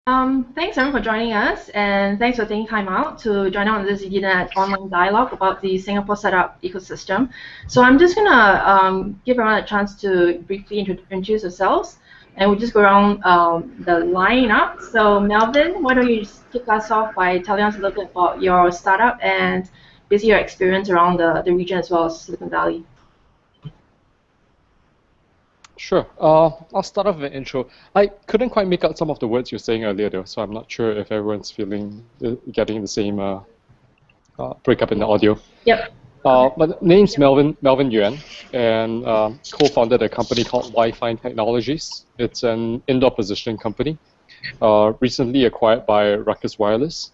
Thanks everyone for joining us, and thanks for taking time out to join on this ZDNet online dialogue about the Singapore startup ecosystem. So I'm just gonna give everyone a chance to briefly introduce yourselves, and we'll just go around the lineup. So Melvin, why don't you just kick us off by telling us a little bit about your startup and basically your experience around the region as well as Silicon Valley. Sure. I'll start off with an intro. I couldn't quite make out some of the words you were saying earlier, though, so I'm not sure if everyone's getting the same breakup in the audio. Yep. My name's Melvin Yuan, and co-founded a company called YFind Technologies. It's an indoor positioning company, recently acquired by Ruckus Wireless.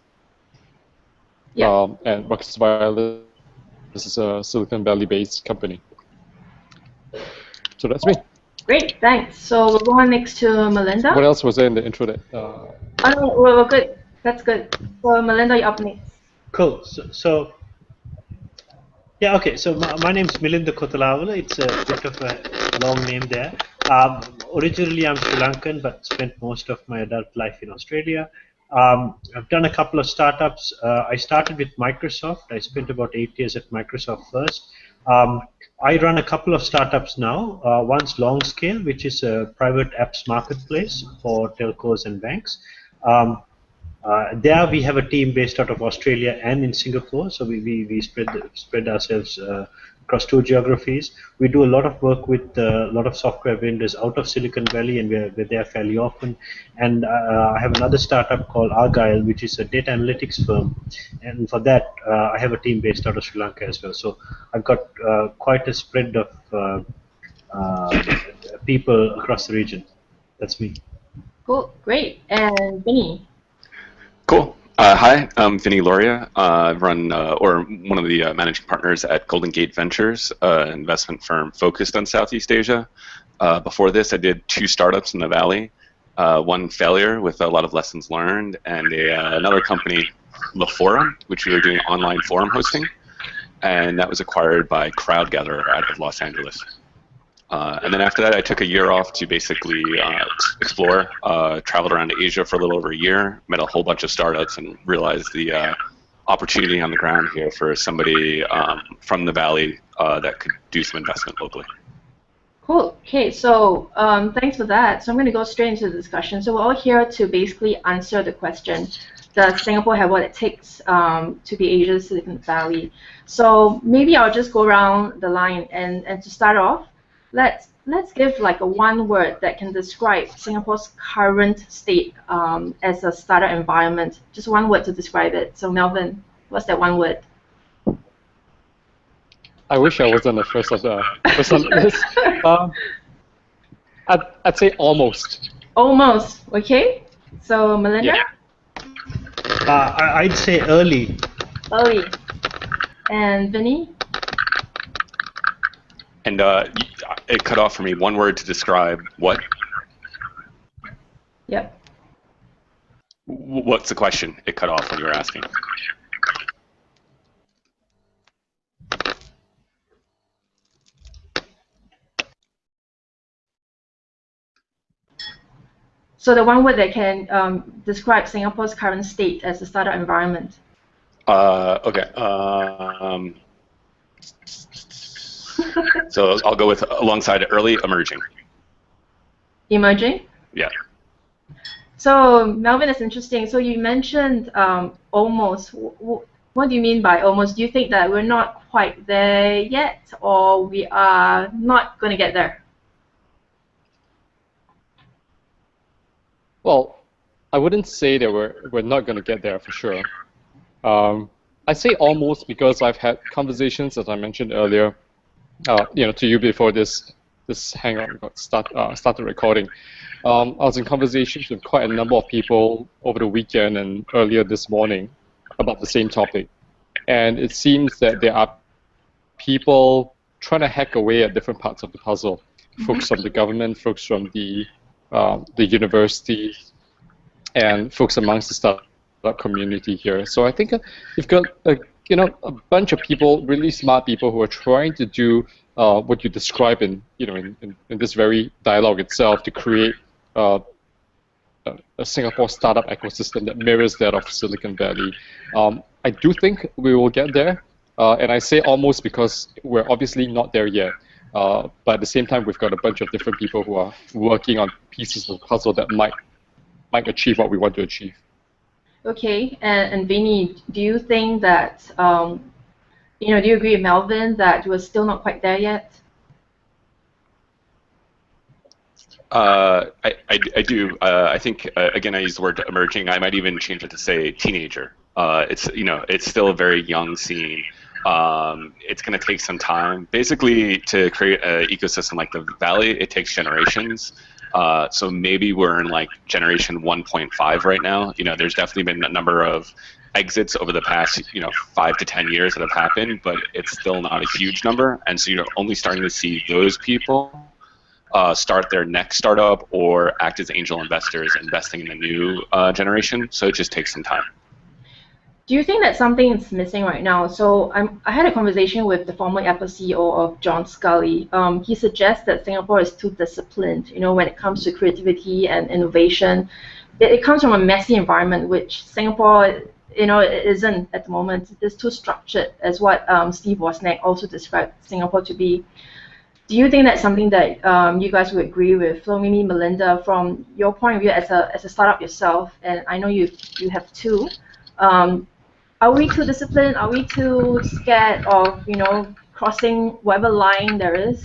Yeah. And Ruckus Wireless is a Silicon Valley-based company. So that's me. Great, thanks. So we'll go on next to Melinda. What else was there in the intro that? Oh, no, we're good. That's good. So Melinda, you're up next. Cool. Yeah, okay. So my name's Milinda Kotalavala. It's a bit of a long name there. Originally, I'm Sri Lankan, but spent most of my adult life in Australia. I've done a couple of startups. I started with Microsoft. I spent about 8 years at Microsoft first. I run a couple of startups now. One's Longscale, which is a private apps marketplace for telcos and banks. There we have a team based out of Australia and in Singapore, so we spread ourselves across 2 geographies. We do a lot of work with a lot of software vendors out of Silicon Valley, and we're there fairly often. And I have another startup called Argyle, which is a data analytics firm, and for that I have a team based out of Sri Lanka as well. So I've got quite a spread of people across the region. That's me. Cool, great. And Vinny. Cool. Hi, I'm Vinny Loria. I run, or one of the managing partners at Golden Gate Ventures, an investment firm focused on Southeast Asia. Before this, I did 2 startups in the Valley, one failure with a lot of lessons learned, and another company, The Forum, which we were doing online forum hosting, and that was acquired by CrowdGatherer out of Los Angeles. And then after that, I took a year off to basically explore, traveled around Asia for a little over a year, met a whole bunch of startups, and realized the opportunity on the ground here for somebody from the Valley that could do some investment locally. Cool. Okay, so thanks for that. So I'm going to go straight into the discussion. So we're all here to basically answer the question, does Singapore have what it takes to be Asia's Silicon Valley? So maybe I'll just go around the line, and to start off, let's give like a one word that can describe Singapore's current state as a startup environment. Just one word to describe it. So Melvin, what's that one word? I wish I wasn't the first on this. I'd say almost. Almost. Okay. So Melinda. Yeah. I'd say early. Early. And Vinny. And it cut off for me. One word to describe what? Yep. What's the question? It cut off when you were asking. So the one word that can describe Singapore's current state as a startup environment. Okay. So I'll go with alongside early, emerging. Emerging? Yeah. So Melvin, it's interesting. So you mentioned almost. What do you mean by almost? Do you think that we're not quite there yet, or we are not going to get there? Well, I wouldn't say that we're not going to get there for sure. I say almost because I've had conversations, as I mentioned earlier, to you before this hangout started recording. I was in conversations with quite a number of people over the weekend and earlier this morning about the same topic, and it seems that there are people trying to hack away at different parts of the puzzle. Folks from the government, folks from the universities, and folks amongst the startup community here. So I think you've got a bunch of people, really smart people, who are trying to do what you describe in this very dialogue itself, to create a Singapore startup ecosystem that mirrors that of Silicon Valley. I do think we will get there, and I say almost because we're obviously not there yet. But at the same time, we've got a bunch of different people who are working on pieces of the puzzle that might achieve what we want to achieve. Okay, and Vinny, do you think that do you agree with Melvin that we're still not quite there yet? I do. I think again, I use the word emerging. I might even change it to say teenager. It's still a very young scene. It's going to take some time. Basically, to create an ecosystem like the Valley, it takes generations. So maybe we're in like generation 1.5 right now. There's definitely been a number of exits over the past 5 to 10 years that have happened, but it's still not a huge number. And so you're only starting to see those people start their next startup or act as angel investors investing in the new generation. So it just takes some time. Do you think that something is missing right now? So I had a conversation with the former Apple CEO of John Scully. He suggests that Singapore is too disciplined, when it comes to creativity and innovation. It comes from a messy environment, which Singapore, isn't at the moment. It's too structured, as what Steve Wozniak also described Singapore to be. Do you think that's something that you guys would agree with? So maybe Melinda, from your point of view as a startup yourself, and I know you have two. Are we too disciplined? Are we too scared of, crossing whatever line there is?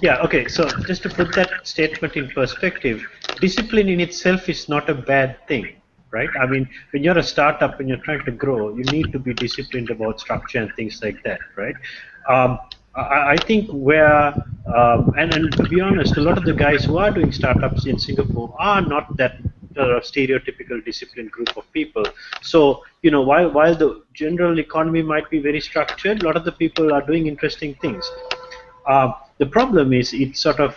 Yeah, okay, so just to put that statement in perspective, discipline in itself is not a bad thing, right? I mean, when you're a startup and you're trying to grow, you need to be disciplined about structure and things like that, right? I think and to be honest, a lot of the guys who are doing startups in Singapore are not that stereotypical disciplined group of people. So, while the general economy might be very structured, a lot of the people are doing interesting things. The problem is it's sort of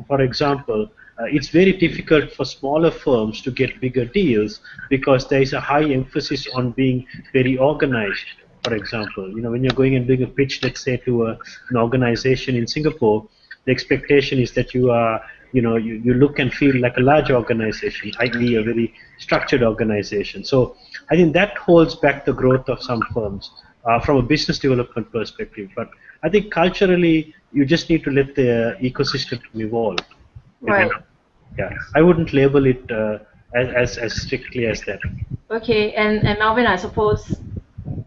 for example, it's very difficult for smaller firms to get bigger deals because there is a high emphasis on being very organized. For example, when you're going and doing a pitch, let's say to an organization in Singapore, the expectation is that you are, you look and feel like a large organization, i.e. a very structured organization. So I think that holds back the growth of some firms. From a business development perspective, but I think culturally you just need to let the ecosystem evolve. Right. Yeah, I wouldn't label it as strictly as that. Okay, and Melvin, I suppose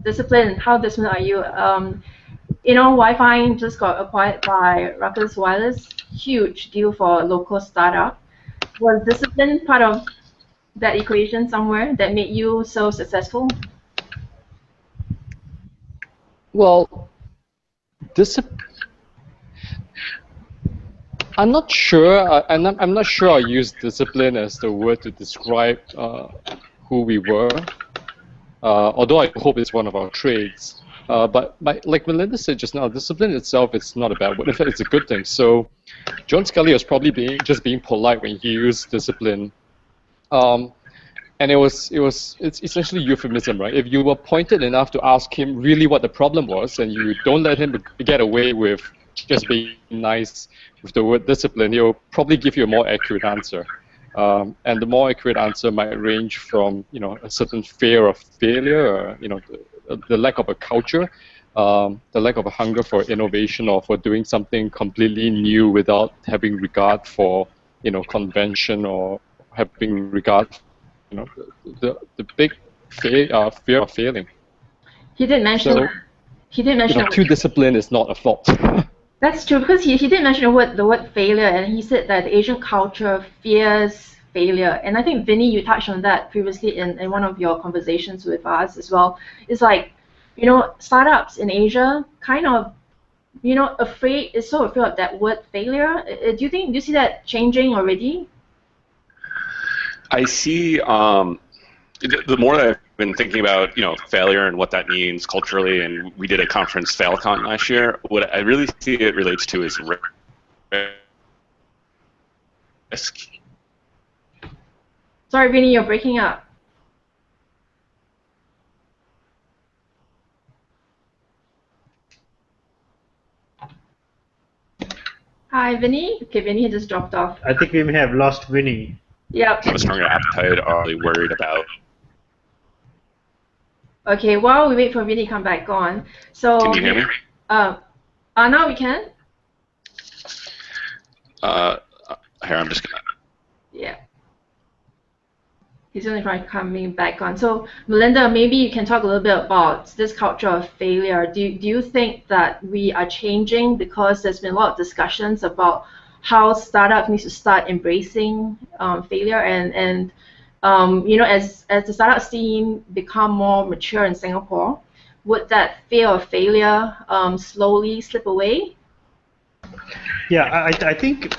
discipline. How disciplined are you? YFind just got acquired by Ruckus Wireless. Huge deal for a local startup. Was discipline part of that equation somewhere that made you so successful? Well, I'm not sure. I'm not sure I use discipline as the word to describe who we were. Although I hope it's one of our traits. But like Melinda said just now, discipline itself is not a bad word. In fact, it's a good thing. So John Scully was probably just being polite when he used discipline. And it's essentially euphemism, right? If you were pointed enough to ask him really what the problem was, and you don't let him get away with just being nice with the word discipline, he'll probably give you a more accurate answer. And the more accurate answer might range from a certain fear of failure, or, the lack of a culture, the lack of a hunger for innovation or for doing something completely new without having regard for convention or having regard the big fear of failing. He did mention. So, he did mention. Too disciplined is not a fault. That's true, because he did mention the word failure, and he said that the Asian culture fears failure. And I think, Vinny, you touched on that previously in one of your conversations with us as well. It's like, startups in Asia kind of, so afraid of that word failure. Do you see that changing already? I see. The more that I've been thinking about, failure and what that means culturally, and we did a conference, FailCon, last year. What I really see it relates to is risk. Sorry, Vinny, you're breaking up. Hi, Vinny. Okay, Vinny just dropped off. I think we may have lost Winnie. Yep. Have a stronger appetite, are really worried about. Okay, while we wait for Vinny to come back on. So, Can you hear me? Now we can? Here, I'm just gonna. Yeah. He's going to try coming back on. So, Melinda, maybe you can talk a little bit about this culture of failure. Do you think that we are changing because there's been a lot of discussions about how startups need to start embracing failure and as the startup scene become more mature in Singapore, would that fear of failure slowly slip away? Yeah, I think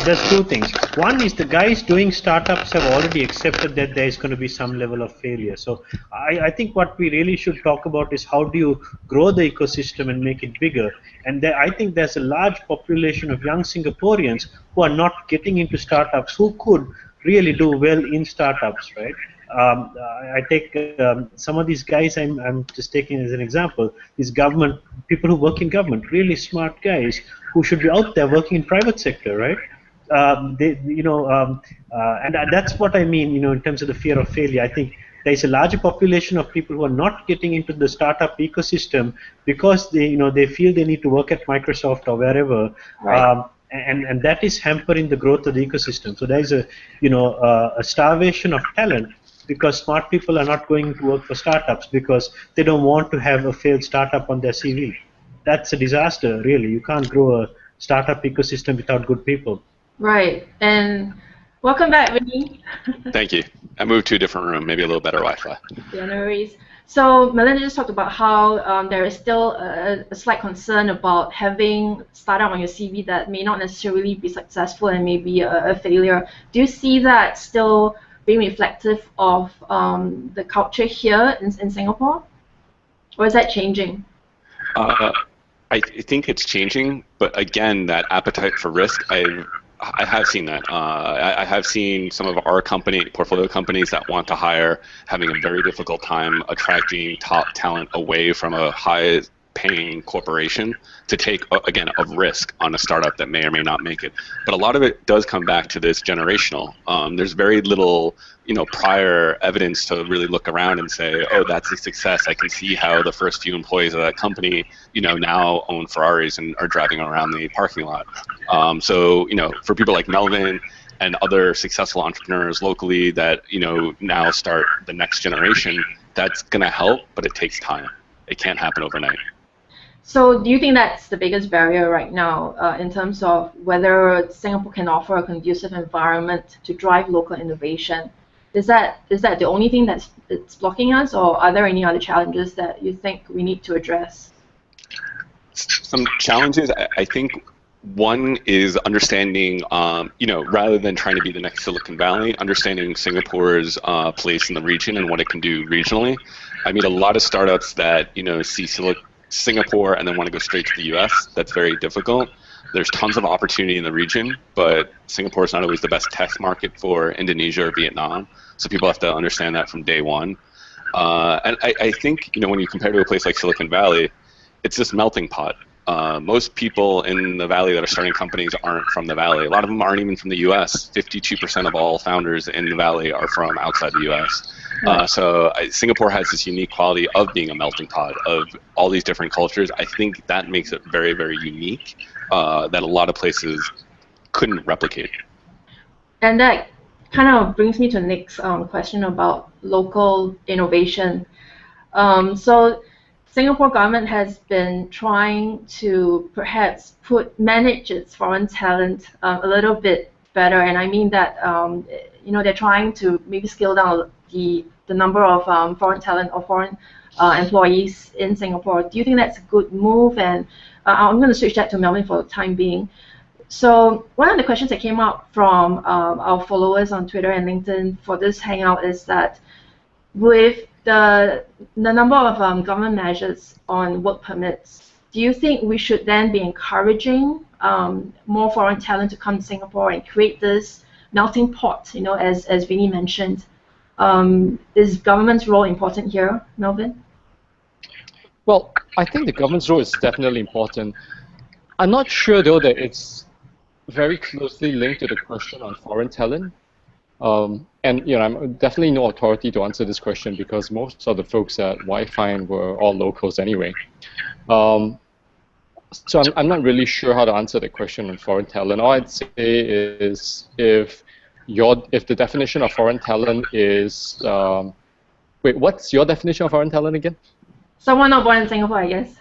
there's two things. One is the guys doing startups have already accepted that there is going to be some level of failure. So I think what we really should talk about is how do you grow the ecosystem and make it bigger. And I think there's a large population of young Singaporeans who are not getting into startups who could really do well in startups, right? I take some of these guys I'm just taking as an example. These government people who work in government, really smart guys who should be out there working in private sector, right? And that's what I mean, in terms of the fear of failure. I think there is a larger population of people who are not getting into the startup ecosystem because they feel they need to work at Microsoft or wherever. Right. And that is hampering the growth of the ecosystem. So there is a starvation of talent because smart people are not going to work for startups because they don't want to have a failed startup on their CV. That's a disaster, really. You can't grow a startup ecosystem without good people. Right. And welcome back, Vinny. Thank you. I moved to a different room, maybe a little better Wi-Fi. Yeah, no worries. So Melinda just talked about how there is still a slight concern about having startup on your CV that may not necessarily be successful and may be a failure. Do you see that still being reflective of the culture here in Singapore? Or is that changing? I think it's changing, but again, that appetite for risk, I have seen that. I have seen some of our portfolio companies that want to hire having a very difficult time attracting top talent away from a high-paying corporation to take, again, a risk on a startup that may or may not make it. But a lot of it does come back to this generational. There's very little, prior evidence to really look around and say, oh, that's a success. I can see how the first few employees of that company, now own Ferraris and are driving around the parking lot. So, for people like Melvin and other successful entrepreneurs locally that, now start the next generation, that's going to help, but it takes time. It can't happen overnight. So do you think that's the biggest barrier right now in terms of whether Singapore can offer a conducive environment to drive local innovation? Is that the only thing that's blocking us, or are there any other challenges that you think we need to address? Some challenges, I think one is understanding, rather than trying to be the next Silicon Valley, understanding Singapore's place in the region and what it can do regionally. I meet a lot of startups that, see Singapore and then want to go straight to the US. That's very difficult. There's tons of opportunity in the region, but Singapore is not always the best test market for Indonesia or Vietnam. So people have to understand that from day one. And I think, when you compare to a place like Silicon Valley, it's this melting pot. Most people in the Valley that are starting companies aren't from the Valley. A lot of them aren't even from the US. 52% of all founders in the Valley are from outside the US. So Singapore has this unique quality of being a melting pot of all these different cultures. I think that makes it very, very unique that a lot of places couldn't replicate. And that kind of brings me to the next question about local innovation. So Singapore government has been trying to perhaps manage its foreign talent a little bit better, and I mean that they're trying to maybe scale down the number of foreign talent or foreign employees in Singapore. Do you think that's a good move? And I'm going to switch that to Melvin for the time being. So one of the questions that came up from our followers on Twitter and LinkedIn for this hangout is that with the number of government measures on work permits, do you think we should then be encouraging more foreign talent to come to Singapore and create this melting pot, as Vinny mentioned? Is government's role important here, Melvin? Well, I think the government's role is definitely important. I'm not sure, though, that it's very closely linked to the question on foreign talent. And I'm definitely no authority to answer this question because most of the folks at YFind were all locals anyway. So I'm not really sure how to answer the question on foreign talent. All I'd say is if the definition of foreign talent is wait, what's your definition of foreign talent again? Someone not born in Singapore, I guess.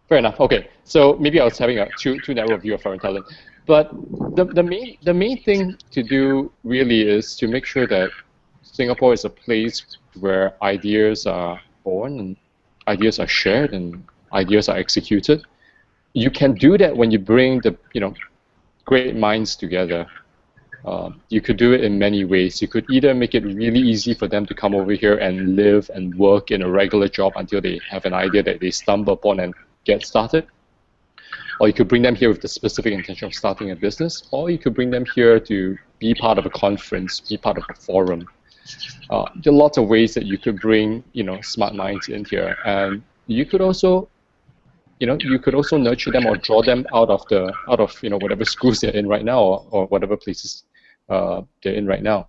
Fair enough. Okay, so maybe I was having a too narrow view of foreign talent, but the main thing to do really is to make sure that Singapore is a place where ideas are born and ideas are shared and ideas are executed. You can do that when you bring the great minds together. You could do it in many ways. You could either make it really easy for them to come over here and live and work in a regular job until they have an idea that they stumble upon and get started. Or you could bring them here with the specific intention of starting a business. Or you could bring them here to be part of a conference, be part of a forum. There are lots of ways that you could bring smart minds in here, and you could also nurture them or draw them out of whatever schools they're in right now or whatever places they're in right now.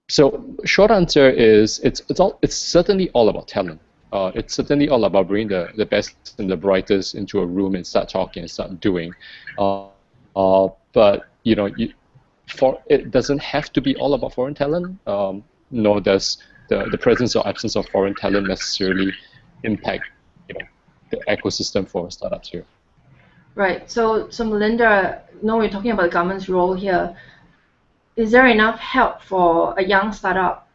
So short answer is it's certainly all about talent. It's certainly all about bringing the best and the brightest into a room and start talking and start doing. But it doesn't have to be all about foreign talent. Nor does the presence or absence of foreign talent necessarily impact the ecosystem for startups here. Right. So Melinda, we're talking about the government's role here. Is there enough help for a young startup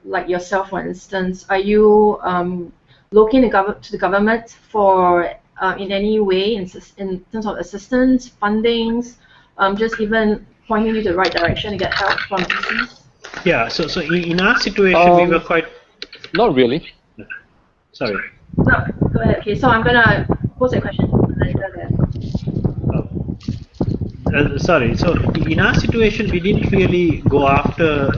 like yourself, for instance? Are you looking to the government for in any way in terms of assistance, fundings, just even pointing you to the right direction to get help from VCs? Yeah. So in our situation, we were quite. Not really. Sorry. No, go ahead. Okay, so I'm gonna pose a question to Melinda then. Sorry. So in our situation, we didn't really go after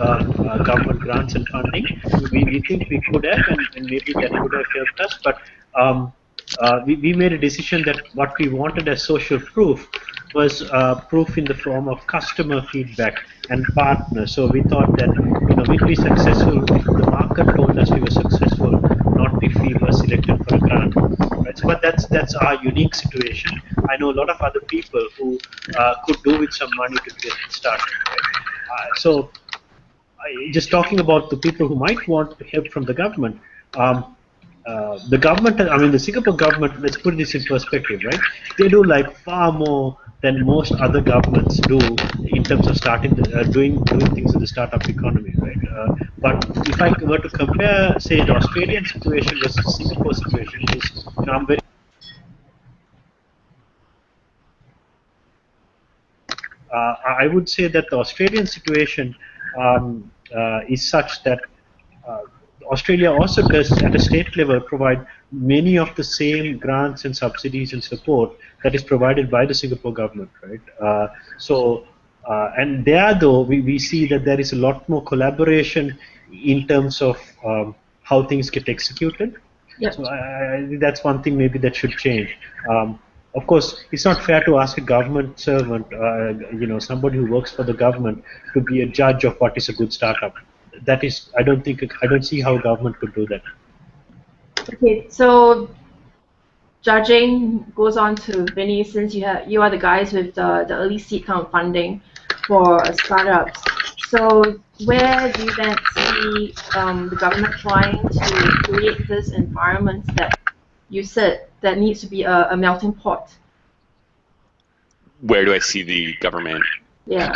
government grants and funding. We think we could have, and maybe that would have helped us. But we made a decision that what we wanted as social proof was proof in the form of customer feedback and partners. So we thought that we'd be successful if the market told us we were successful, not if we were selected for a grant. Right? So, but that's our unique situation. I know a lot of other people who could do with some money to get started. Right? So just talking about the people who might want help from the government. The government, the Singapore government, let's put this in perspective, right? They do like far more than most other governments do in terms of doing things in the startup economy, right? But if I were to compare, say, the Australian situation versus Singapore situation, I'm very I would say that the Australian situation is such that Australia also does, at a state level, provide many of the same grants and subsidies and support that is provided by the Singapore government, right? And there, though, we see that there is a lot more collaboration in terms of how things get executed. Yep. So that's one thing maybe that should change. Of course, it's not fair to ask a government servant, somebody who works for the government, to be a judge of what is a good startup. That is, I don't see how government could do that. Okay, so judging goes on to Vinny, since you are the guys with the early seed kind of funding for startups. So where do you then see the government trying to create this environment that you said that needs to be a melting pot? Where do I see the government? Yeah.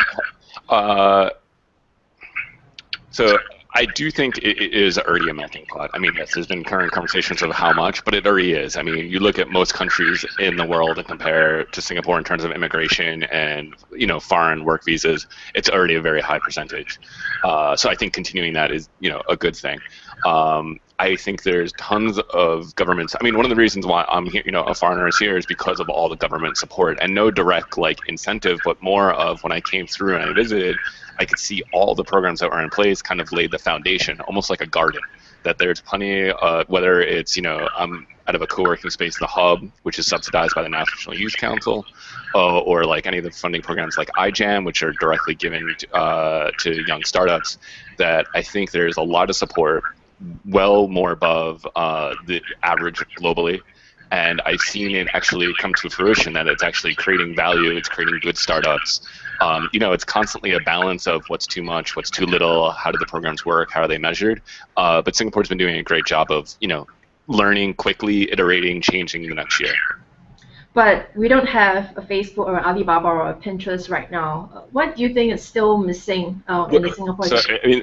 So I do think it is already a melting pot. I mean, yes, there's been current conversations of how much, but it already is. I mean, you look at most countries in the world and compare to Singapore in terms of immigration and foreign work visas, it's already a very high percentage. So I think continuing that is a good thing. I think there's tons of governments. I mean, one of the reasons why I'm here, a foreigner is here, is because of all the government support and no direct incentive, but more of when I came through and I visited, I could see all the programs that were in place kind of laid the foundation, almost like a garden, that there's plenty, whether it's, I'm out of a co-working space, the Hub, which is subsidized by the National Youth Council, or like any of the funding programs like iJam, which are directly given to young startups, that I think there's a lot of support, well more above the average globally. And I've seen it actually come to fruition that it's actually creating value, it's creating good startups. It's constantly a balance of what's too much, what's too little, how do the programs work, how are they measured. But Singapore's been doing a great job of, learning quickly, iterating, changing the next year. But we don't have a Facebook or Alibaba or a Pinterest right now. What do you think is still missing in the Singapore? So,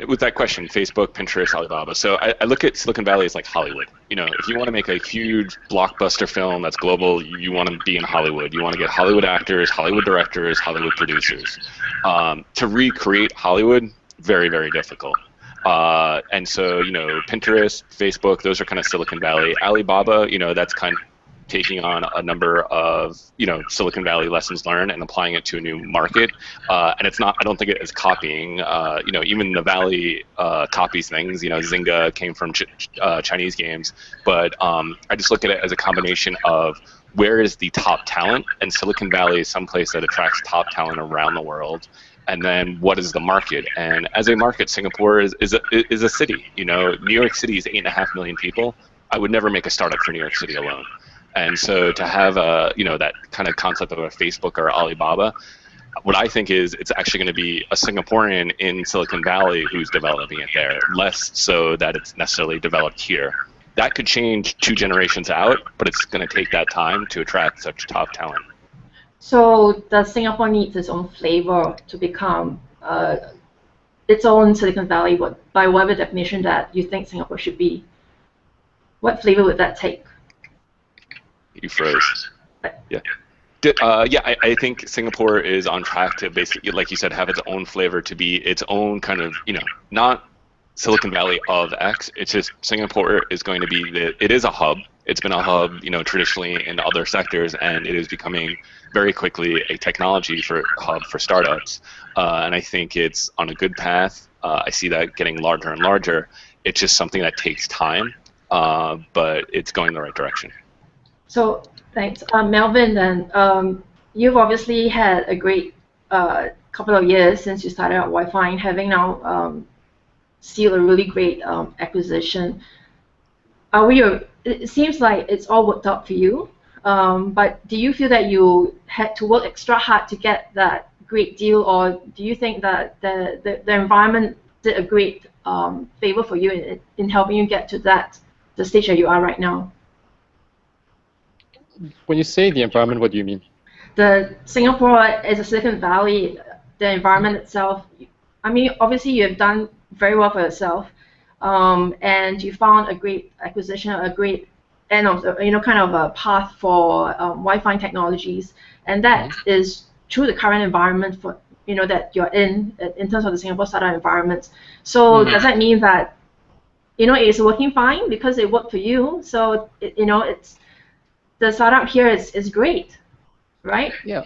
with that question, Facebook, Pinterest, Alibaba. So I look at Silicon Valley as like Hollywood. If you want to make a huge blockbuster film that's global, you want to be in Hollywood. You want to get Hollywood actors, Hollywood directors, Hollywood producers. To recreate Hollywood, very, very difficult. And so, Pinterest, Facebook, those are kind of Silicon Valley. Alibaba, that's kind of taking on a number of Silicon Valley lessons learned and applying it to a new market, and it's not. I don't think it is copying. Even the Valley copies things. Zynga came from Chinese games, but I just look at it as a combination of where is the top talent, and Silicon Valley is someplace that attracts top talent around the world. And then what is the market? And as a market, Singapore is a city. New York City is 8.5 million people. I would never make a startup for New York City alone. And so to have that kind of concept of a Facebook or Alibaba, what I think is it's actually going to be a Singaporean in Silicon Valley who's developing it there, less so that it's necessarily developed here. That could change 2 generations out, but it's going to take that time to attract such top talent. So does Singapore need its own flavor to become its own Silicon Valley, by whatever definition that you think Singapore should be? What flavor would that take? You froze. Yeah. I think Singapore is on track to basically, like you said, have its own flavor, to be its own kind of, not Silicon Valley of X. It's just Singapore is going to be it is a hub. It's been a hub, traditionally in other sectors, and it is becoming very quickly a technology hub for startups. And I think it's on a good path. I see that getting larger and larger. It's just something that takes time, but it's going in the right direction. So thanks, Melvin. Then you've obviously had a great couple of years since you started at YFind, having now sealed a really great acquisition. It seems like it's all worked out for you, but do you feel that you had to work extra hard to get that great deal, or do you think that the environment did a great favor for you in helping you get to the stage that you are right now? When you say the environment, what do you mean? The Singapore as a Silicon Valley, the environment itself. I mean, obviously you have done very well for yourself, and you found a great acquisition, a great end of the, kind of a path for YFind Technologies, and that is through the current environment for that you're in terms of the Singapore startup environment. So does that mean that it's working fine because it worked for you? So it's the startup here is great, right? Yeah,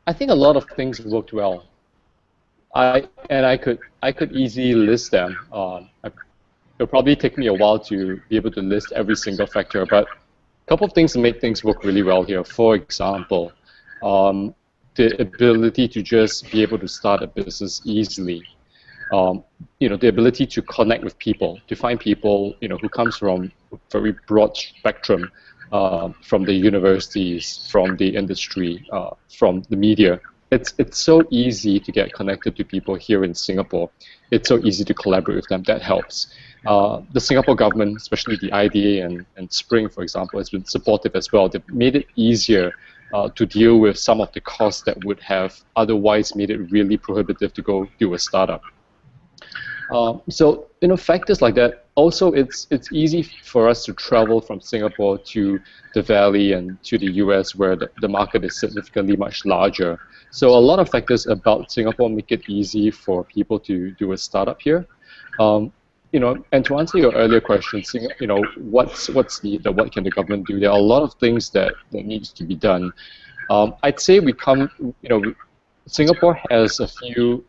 I think a lot of things worked well. I could easily list them. It'll probably take me a while to be able to list every single factor, but a couple of things made things work really well here. For example, the ability to just be able to start a business easily. The ability to connect with people, to find people, who comes from a very broad spectrum, from the universities, from the industry, from the media. It's so easy to get connected to people here in Singapore. It's so easy to collaborate with them. That helps. The Singapore government, especially the IDA and Spring, for example, has been supportive as well. They've made it easier to deal with some of the costs that would have otherwise made it really prohibitive to go do a startup. So factors like that. Also, it's easy for us to travel from Singapore to the Valley and to the US, where the market is significantly much larger. So a lot of factors about Singapore make it easy for people to do a startup here. And to answer your earlier question, what's needed? What can the government do? There are a lot of things that needs to be done. I'd say Singapore has a few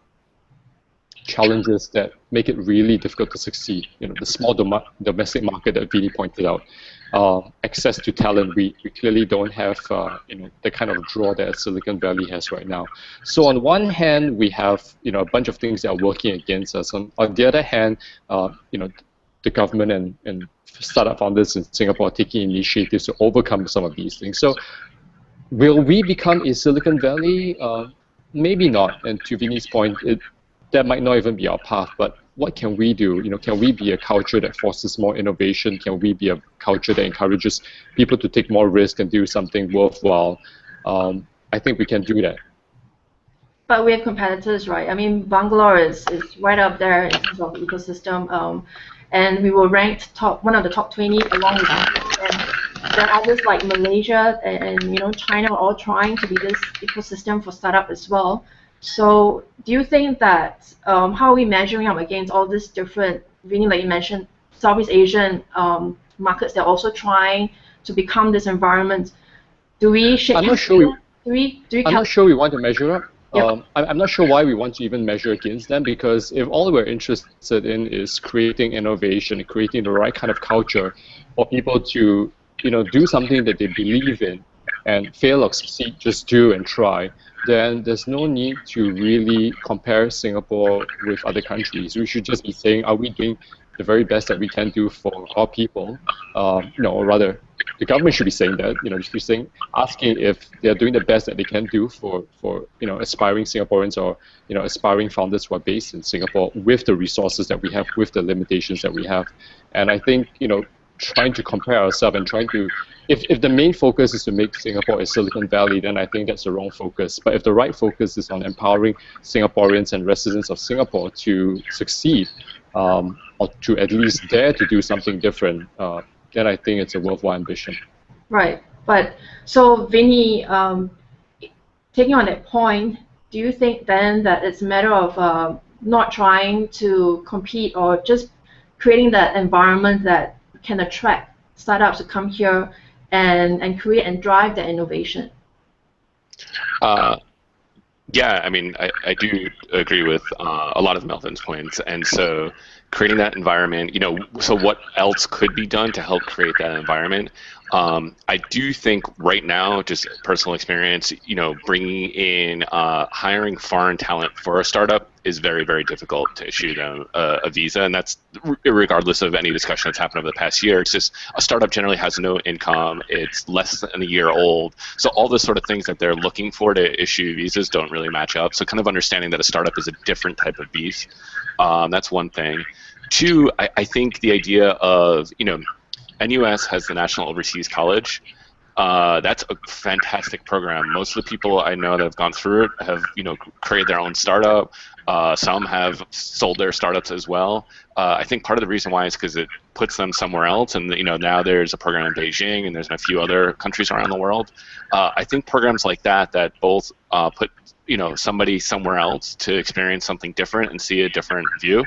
challenges that make it really difficult to succeed. You know, the small domestic market that Vinny pointed out, access to talent, we clearly don't have you know, the kind of draw that Silicon Valley has right now. So on one hand, we have, you know, a bunch of things that are working against us. On the other hand, you know, the government and startup founders in Singapore are taking initiatives to overcome some of these things. So will we become a Silicon Valley? Maybe not. And to Vinny's point, that might not even be our path. But what can we do? You know, can we be a culture that fosters more innovation? Can we be a culture that encourages people to take more risk and do something worthwhile? I think we can do that. But we have competitors, right? I mean, Bangalore is right up there in terms of ecosystem, and we were ranked one of the top 20 along with us. And there are others like Malaysia and you know, China are all trying to be this ecosystem for startup as well. So do you think that how are we measuring up against all these different, really like you mentioned, Southeast Asian markets that are also trying to become this environment? Do we shake I'm not sure. I'm not sure we want to measure up. Yep. I'm not sure why we want to even measure against them, because if all we're interested in is creating innovation, creating the right kind of culture for people to, you know, do something that they believe in, and fail or succeed, just do and try, then there's no need to really compare Singapore with other countries. We should just be saying, are we doing the very best that we can do for our people? No, or rather, the government should be saying that. You know, should be saying, asking if they're doing the best that they can do for you know, aspiring Singaporeans or, you know, aspiring founders who are based in Singapore with the resources that we have, with the limitations that we have. And I think, you know, trying to compare ourselves and trying to, if the main focus is to make Singapore a Silicon Valley, then I think that's the wrong focus. But if the right focus is on empowering Singaporeans and residents of Singapore to succeed, or to at least dare to do something different, then I think it's a worthwhile ambition. Right. But so Vinny, taking on that point, do you think then that it's a matter of not trying to compete or just creating that environment that can attract startups to come here and create and drive that innovation? Yeah, I mean, I do agree with a lot of Melvin's points, and so creating that environment, you know, so what else could be done to help create that environment? I do think right now, just personal experience, you know, bringing in, hiring foreign talent for a startup is very, very difficult to issue them a visa, and that's regardless of any discussion that's happened over the past year. It's just a startup generally has no income, it's less than a year old, so all the sort of things that they're looking for to issue visas don't really match up. So kind of understanding that a startup is a different type of beast, that's one thing. Two, I think the idea of, you know, NUS has the National Overseas College. That's a fantastic program. Most of the people I know that have gone through it have, you know, created their own startup. Some have sold their startups as well. I think part of the reason why is because it puts them somewhere else, and you know, now there's a program in Beijing, and there's in a few other countries around the world. I think programs like that both put, you know, somebody somewhere else to experience something different and see a different view,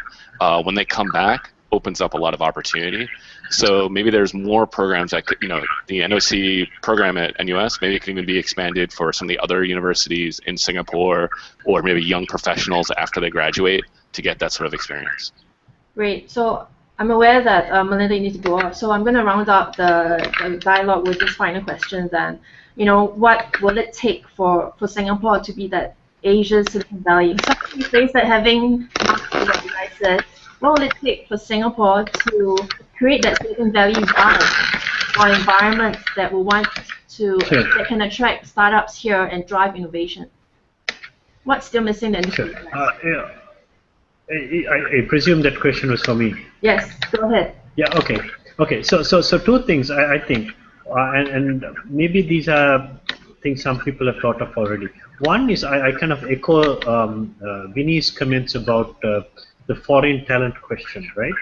when they come back, opens up a lot of opportunity. So maybe there's more programs that could, you know, the NOC program at NUS, maybe it can even be expanded for some of the other universities in Singapore, or maybe young professionals after they graduate to get that sort of experience. Great. So I'm aware that Melinda, you need to go off. So I'm going to round up the dialogue with this final question then. You know, what will it take for Singapore to be that Asia Silicon Valley? Some place that having, like you guys said, what will it take for Singapore to create that Silicon Valley vibe or environment that will want to, that can attract startups here and drive innovation? What's still missing then? Yeah. I presume that question was for me. Yes, go ahead. Yeah. Okay. Okay. So two things I think, and maybe these are things some people have thought of already. One is I kind of echo Vinny's comments about the foreign talent question, right?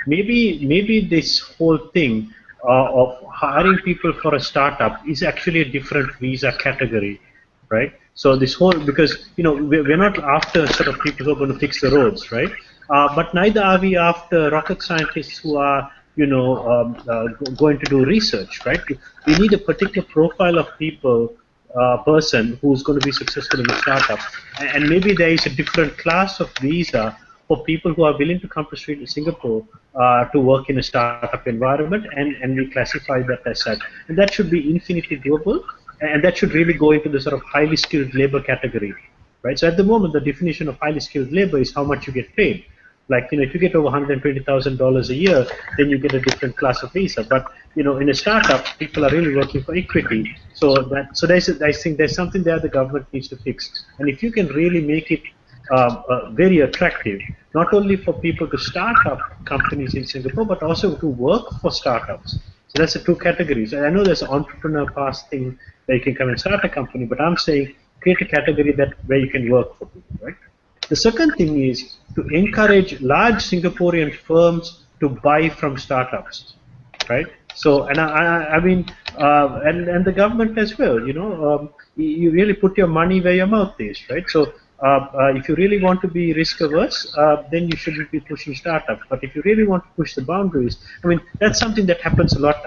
Maybe this whole thing of hiring people for a startup is actually a different visa category, right? So this whole, because you know, we're not after sort of people who are going to fix the roads, right? But neither are we after rocket scientists who are, you know, going to do research, right? We need a particular profile of people, person who's going to be successful in a startup, and maybe there is a different class of visa for people who are willing to come to Singapore to work in a startup environment, and we classify that as such. And that should be infinitely doable, and that should really go into the sort of highly skilled labor category, right? So at the moment, the definition of highly skilled labor is how much you get paid. Like, if you get over $120,000 a year, then you get a different class of visa. But, in a startup, people are really working for equity. So I think there's something there the government needs to fix. And if you can really make it very attractive, not only for people to start up companies in Singapore, but also to work for startups. So that's the two categories. And I know there's an entrepreneur pass thing where you can come and start a company, but I'm saying create a category where you can work for people, right? The second thing is to encourage large Singaporean firms to buy from startups, right? So, and and the government as well, you really put your money where your mouth is, right? So, if you really want to be risk averse, then you shouldn't be pushing startups. But if you really want to push the boundaries, that's something that happens a lot,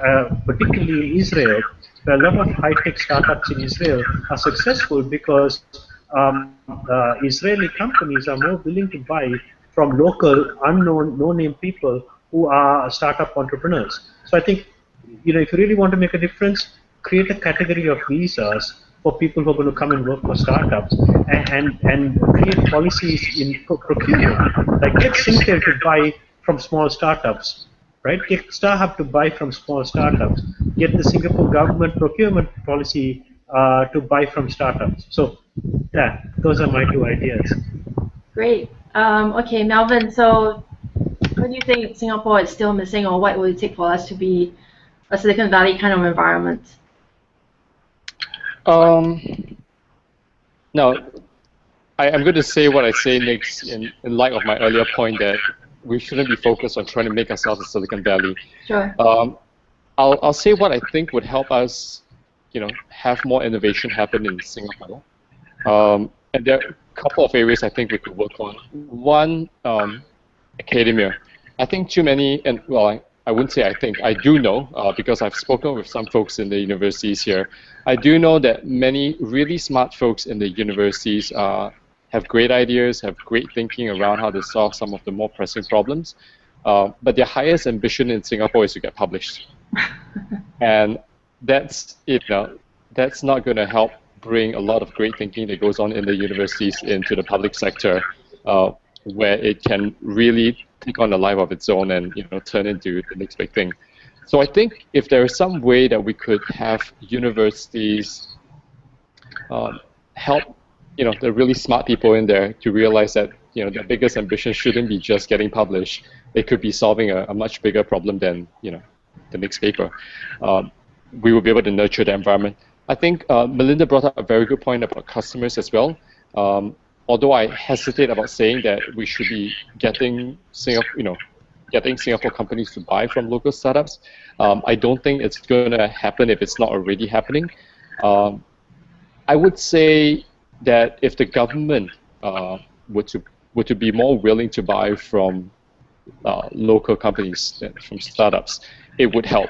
particularly in Israel, where a lot of high-tech startups in Israel are successful because Israeli companies are more willing to buy from local, unknown, no-name people who are startup entrepreneurs. So I think, if you really want to make a difference, create a category of visas for people who are going to come and work for startups, and create policies in procurement. Like, get Singtel to buy from small startups, right? Get StarHub to buy from small startups. Get the Singapore government procurement policy to buy from startups. So, yeah, those are my two ideas. Great. Okay, Melvin, so what do you think Singapore is still missing, or what will it take for us to be a Silicon Valley kind of environment? Now, I'm going to say what I say next in light of my earlier point that we shouldn't be focused on trying to make ourselves a Silicon Valley. Sure. I'll say what I think would help us, have more innovation happen in Singapore. And there are a couple of areas I think we could work on. One, academia. I think too many, and well, I wouldn't say I think, I do know, because I've spoken with some folks in the universities here, I do know that many really smart folks in the universities have great ideas, have great thinking around how to solve some of the more pressing problems, but their highest ambition in Singapore is to get published. And that's that's not going to help bring a lot of great thinking that goes on in the universities into the public sector, where it can really take on a life of its own and turn into the next big thing. So I think if there is some way that we could have universities help the really smart people in there to realize that their biggest ambition shouldn't be just getting published. It could be solving a much bigger problem than the next paper. We will be able to nurture the environment. I think Melinda brought up a very good point about customers as well. Although I hesitate about saying that we should be getting Singapore companies to buy from local startups, I don't think it's going to happen if it's not already happening. I would say that if the government were to be more willing to buy from local companies, from startups, it would help.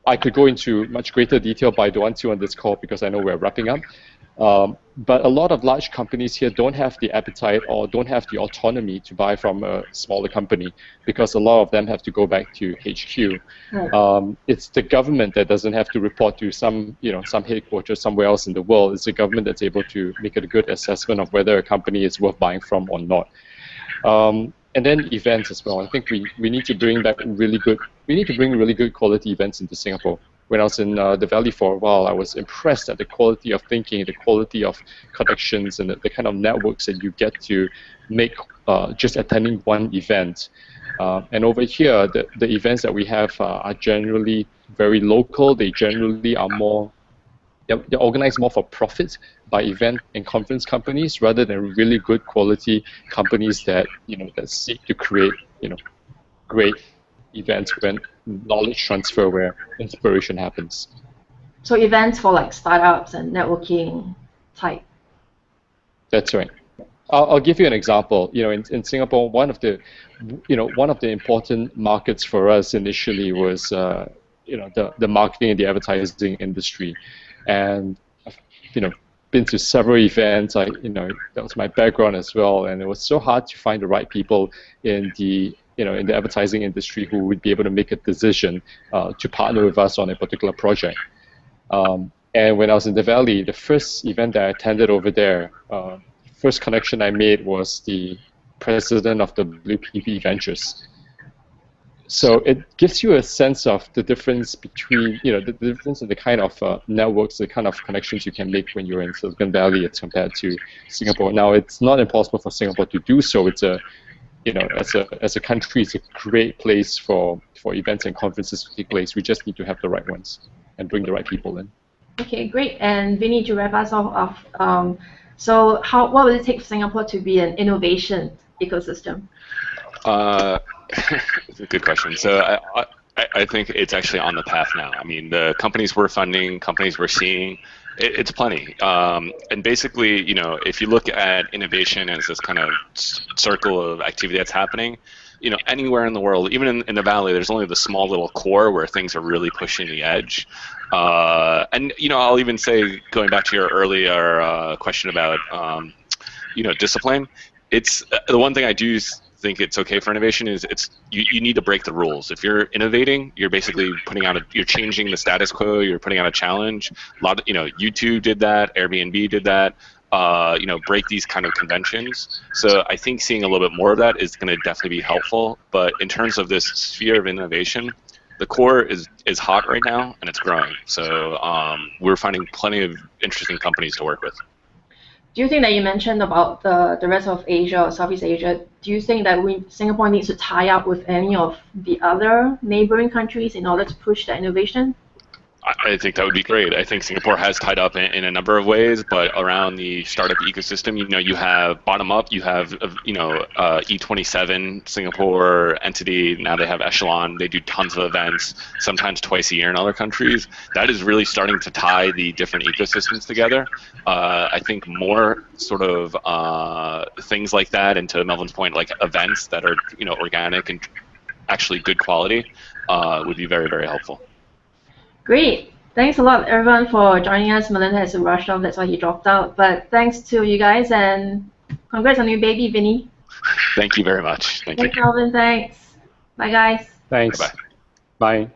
I could go into much greater detail, but I don't want to on this call because I know we're wrapping up. But a lot of large companies here don't have the appetite or don't have the autonomy to buy from a smaller company because a lot of them have to go back to HQ. Right. It's the government that doesn't have to report to some headquarters somewhere else in the world. It's the government that's able to make a good assessment of whether a company is worth buying from or not. And then events as well. I think we need to bring back really good quality events into Singapore. When I was in the Valley for a while, I was impressed at the quality of thinking, the quality of connections, and the kind of networks that you get to make just attending one event. And over here, the events that we have are generally very local. They generally are more, they're organized more for profit by event and conference companies rather than really good quality companies that that seek to create great events when knowledge transfer, where inspiration happens. So events for like startups and networking type. That's right. I'll give you an example. In Singapore, one of the important markets for us initially was the marketing and the advertising industry, and been to several events. That was my background as well, and it was so hard to find the right people in the in the advertising industry who would be able to make a decision to partner with us on a particular project. And when I was in the Valley, the first event that I attended over there, first connection I made was the president of the WPP Ventures. So it gives you a sense of the difference between, the difference in the kind of networks, the kind of connections you can make when you're in Silicon Valley as compared to Singapore. Now, it's not impossible for Singapore to do so. It's as a country, it's a great place for events and conferences to take place. We just need to have the right ones and bring the right people in. Okay, great. And Vinny, to wrap us off, so what would it take for Singapore to be an innovation ecosystem? It's a good question. So I think it's actually on the path now. I mean, the companies we're funding, companies we're seeing, it's plenty. And basically, if you look at innovation as this kind of circle of activity that's happening, anywhere in the world, even in the Valley, there's only the small little core where things are really pushing the edge. And I'll even say, going back to your earlier question about discipline, it's the one thing I do think it's okay for innovation is you need to break the rules. If you're innovating, you're basically you're changing the status quo. You're putting out a challenge. A lot of YouTube did that. Airbnb did that. Break these kind of conventions. So I think seeing a little bit more of that is going to definitely be helpful. But in terms of this sphere of innovation, the core is hot right now and it's growing. So we're finding plenty of interesting companies to work with. Do you think that you mentioned about the rest of Asia or Southeast Asia, do you think that Singapore needs to tie up with any of the other neighboring countries in order to push that innovation? I think that would be great. I think Singapore has tied up in a number of ways, but around the startup ecosystem, you have bottom up, you have E27 Singapore entity. Now they have Echelon. They do tons of events, sometimes twice a year in other countries. That is really starting to tie the different ecosystems together. I think more sort of things like that, and to Melvin's point, like events that are organic and actually good quality, would be very, very helpful. Great. Thanks a lot, everyone, for joining us. Melinda has to rush off, that's why he dropped out. But thanks to you guys, and congrats on your baby, Vinny. Thank you very much. Thank you. Thanks, Melvin. Thanks. Bye, guys. Thanks. Bye-bye. Bye.